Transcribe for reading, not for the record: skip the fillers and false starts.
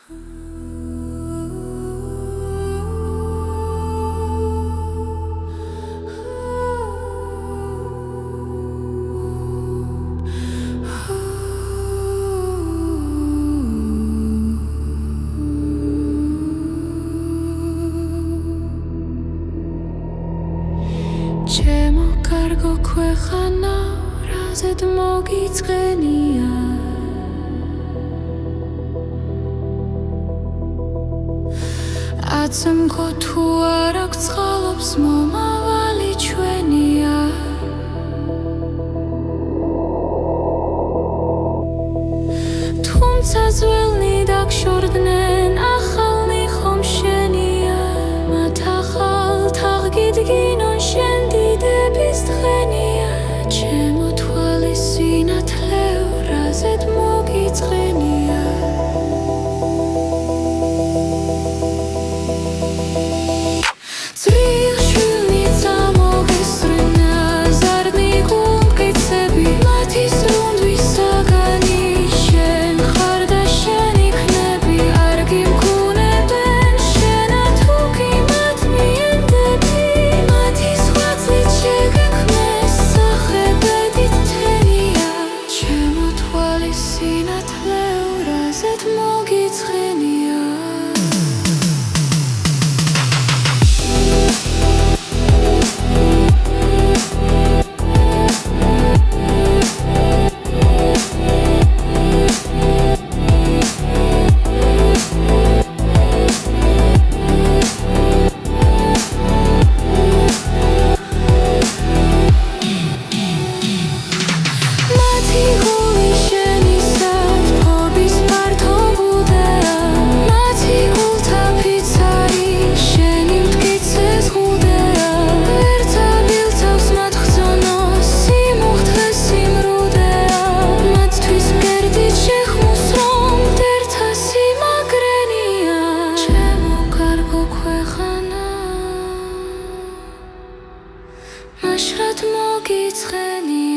ჩემო კარგო ქვეყანა, რაზედ მოგიწყენია? აცემქო თუ არ აქვს წყალობს, მომავალი ჩვენია. თუმცა ძველნი დაგშორდნენ, ახალნი ხომ შენია. მათ ახალ თაღგიდგინონ შენ დიდების დღენია. ჩემო თვალის სინათლეო, რაზედ მოგიწყენია? მაშრად მოგიწყენია.